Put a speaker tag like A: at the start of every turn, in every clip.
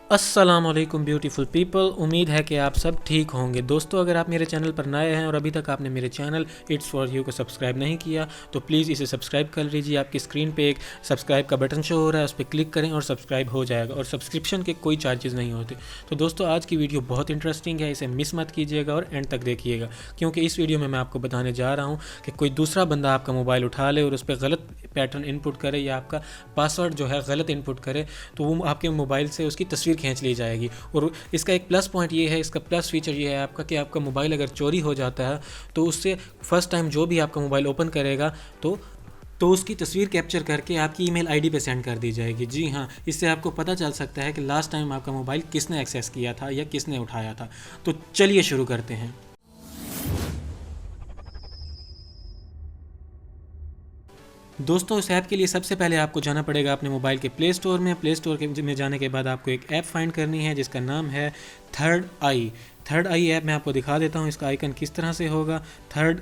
A: अस्सलामुअलैकुम beautiful people, उम्मीद है कि आप सब ठीक होंगे। दोस्तों, अगर आप मेरे चैनल पर नए हैं और अभी तक आपने मेरे चैनल इट्स फॉर यू को सब्सक्राइब नहीं किया तो प्लीज़ इसे सब्सक्राइब कर लीजिए। आपकी स्क्रीन पे एक सब्सक्राइब का बटन शो हो रहा है, उस पर क्लिक करें और सब्सक्राइब हो जाएगा और सब्सक्रिप्शन के कोई चार्जेस नहीं होते। तो दोस्तों, आज की वीडियो बहुत इंटरेस्टिंग है, इसे मिस मत कीजिएगा और एंड तक देखिएगा, क्योंकि इस वीडियो में मैं आपको बताने जा रहा हूँ कि कोई दूसरा बंदा आपका मोबाइल उठा ले और उस पर गलत पैटर्न इनपुट करे या आपका पासवर्ड जो है गलत इनपुट करे तो वो आपके मोबाइल से उसकी तस्वीर खींच ली जाएगी। और इसका एक प्लस पॉइंट ये है, इसका प्लस फीचर ये है आपका कि आपका मोबाइल अगर चोरी हो जाता है तो उससे फर्स्ट टाइम जो भी आपका मोबाइल ओपन करेगा तो उसकी तस्वीर कैप्चर करके आपकी ईमेल आईडी पे सेंड कर दी जाएगी। जी हाँ, इससे आपको पता चल सकता है कि लास्ट टाइम आपका मोबाइल किसने एक्सेस किया था या किसने उठाया था। तो चलिए शुरू करते हैं। दोस्तों, इस ऐप के लिए सबसे पहले आपको जाना पड़ेगा अपने मोबाइल के प्ले स्टोर में। प्ले स्टोर के में जाने के बाद आपको एक ऐप फाइंड करनी है जिसका नाम है third I. Third I app मैं आपको दिखा देता हूँ इसका आइकन किस तरह से होगा। थर्ड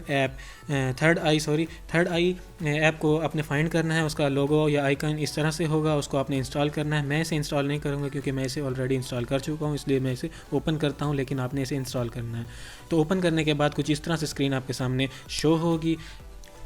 A: आई ऐप को आपने फाइंड करना है। उसका लोगो या आइकन इस तरह से होगा, उसको आपने इंस्टॉल करना है। मैं इसे इंस्टॉल नहीं करूँगा क्योंकि मैं इसे ऑलरेडी इंस्टॉल कर चुका हूँ, इसलिए मैं इसे ओपन करता हूँ, लेकिन आपने इसे इंस्टॉल करना है। तो ओपन करने के बाद कुछ इस तरह से स्क्रीन आपके सामने शो होगी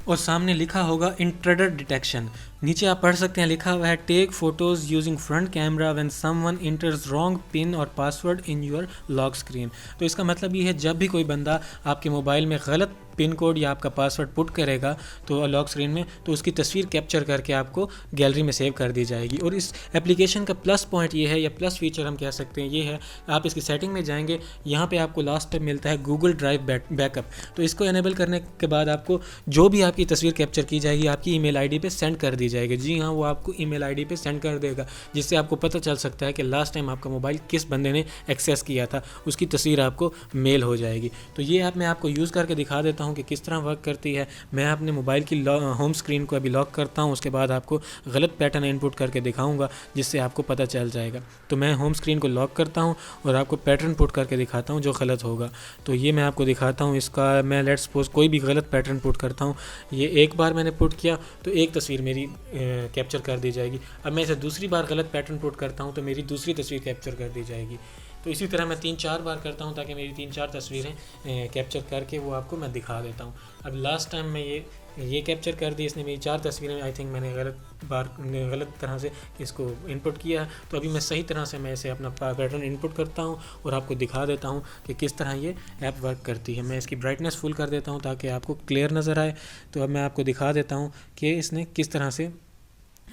A: और सामने लिखा होगा इंट्रूडर डिटेक्शन। नीचे आप पढ़ सकते हैं, लिखा हुआ है take photos using front camera when someone enters wrong PIN और password in your lock screen. तो इसका मतलब ये है, जब भी कोई बंदा आपके मोबाइल में गलत पिन कोड या आपका पासवर्ड पुट करेगा तो लॉक स्क्रीन में, तो उसकी तस्वीर कैप्चर करके आपको गैलरी में सेव कर दी जाएगी। और इस एप्लीकेशन का प्लस पॉइंट ये है, या प्लस फीचर हम कह सकते हैं, ये है आप इसकी सेटिंग में जाएंगे, यहाँ पे आपको लास्ट टाइम मिलता है गूगल ड्राइव बैकअप। तो इसको इनेबल करने के बाद आपको जो भी आपकी तस्वीर कैप्चर की जाएगी आपकी ईमेल आईडी पे सेंड कर दी जाएगी। जी हाँ, वो आपको ईमेल आईडी पे सेंड कर देगा, जिससे आपको पता चल सकता है कि लास्ट टाइम आपका मोबाइल किस बंदे ने एक्सेस किया था, उसकी तस्वीर आपको मेल हो जाएगी। तो ये ऐप मैं आपको यूज़ करके दिखा देता हूँ कि किस तरह वर्क करती है। मैं अपने मोबाइल की होम स्क्रीन को अभी लॉक करता हूँ, उसके बाद आपको गलत पैटर्न इनपुट करके दिखाऊंगा जिससे आपको पता चल जाएगा। तो मैं होम स्क्रीन को लॉक करता हूँ और आपको पैटर्न पुट करके दिखाता हूँ जो गलत होगा। तो ये मैं आपको दिखाता हूँ इसका। मैं लेट्स सपोज कोई भी गलत पैटर्न पुट करता हूँ, ये एक बार मैंने पुट किया तो एक तस्वीर मेरी कैप्चर कर दी जाएगी। अब मैं इसे दूसरी बार गलत पैटर्न पुट करता हूँ तो मेरी दूसरी तस्वीर कैप्चर कर दी जाएगी। तो इसी तरह मैं 3-4 बार करता हूँ ताकि मेरी 3-4 तस्वीरें कैप्चर करके वो आपको मैं दिखा देता हूँ। अब लास्ट टाइम मैं ये कैप्चर कर दी, इसने मेरी 4 तस्वीरें, आई थिंक मैंने गलत तरह से इसको इनपुट किया है। तो अभी मैं सही तरह से मैं इसे अपना पैटर्न इनपुट करता हूँ और आपको दिखा देता हूँ कि किस तरह ये ऐप वर्क करती है। मैं इसकी ब्राइटनेस फुल कर देता हूँ ताकि आपको क्लियर नज़र आए। तो अब मैं आपको दिखा देता हूँ कि इसने किस तरह से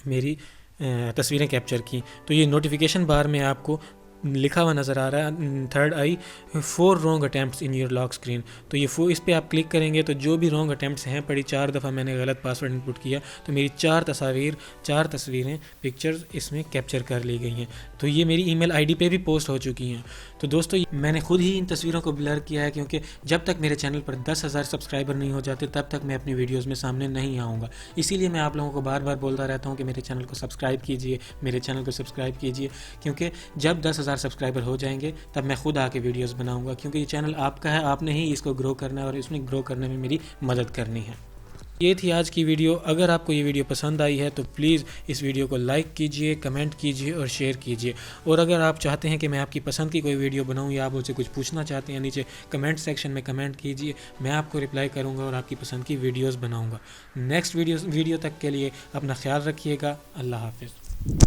A: मेरी तस्वीरें कैप्चर की। तो ये नोटिफिकेशन बार में आपको लिखा हुआ नज़र आ रहा है third I 4 wrong attempts in your lock screen. तो ये इस पर आप क्लिक करेंगे तो जो भी रॉन्ग अटैम्प्ट्स हैं पड़ी, 4 दफ़ा मैंने गलत पासवर्ड इनपुट किया तो मेरी 4 तस्वीरें पिक्चर्स इसमें कैप्चर कर ली गई हैं। तो ये मेरी ईमेल आईडी पे भी पोस्ट हो चुकी हैं। तो दोस्तों, मैंने खुद ही इन तस्वीरों को ब्लर किया है क्योंकि जब तक मेरे चैनल पर 10,000 सब्सक्राइबर नहीं हो जाते तब तक मैं अपनी वीडियोज़ में सामने नहीं आऊँगा। इसीलिए मैं आप लोगों को बार बार बोलता रहता हूँ कि मेरे चैनल को सब्सक्राइब कीजिए, मेरे चैनल को सब्सक्राइब कीजिए, क्योंकि जब 10,000 सब्सक्राइबर हो जाएंगे तब मैं खुद आके वीडियोस बनाऊंगा, क्योंकि ये चैनल आपका है, आपने ही इसको ग्रो करना है और इसमें ग्रो करने में मेरी मदद करनी है। ये थी आज की वीडियो। अगर आपको ये वीडियो पसंद आई है तो प्लीज़ इस वीडियो को लाइक कीजिए, कमेंट कीजिए और शेयर कीजिए। और अगर आप चाहते हैं कि मैं आपकी पसंद की कोई वीडियो बनाऊं या आप मुझसे कुछ पूछना चाहते हैं, नीचे कमेंट सेक्शन में कमेंट कीजिए, मैं आपको रिप्लाई करूंगा और आपकी पसंद की वीडियोज़ बनाऊँगा। नेक्स्ट वीडियो तक के लिए अपना ख्याल रखिएगा। अल्लाह हाफिज़।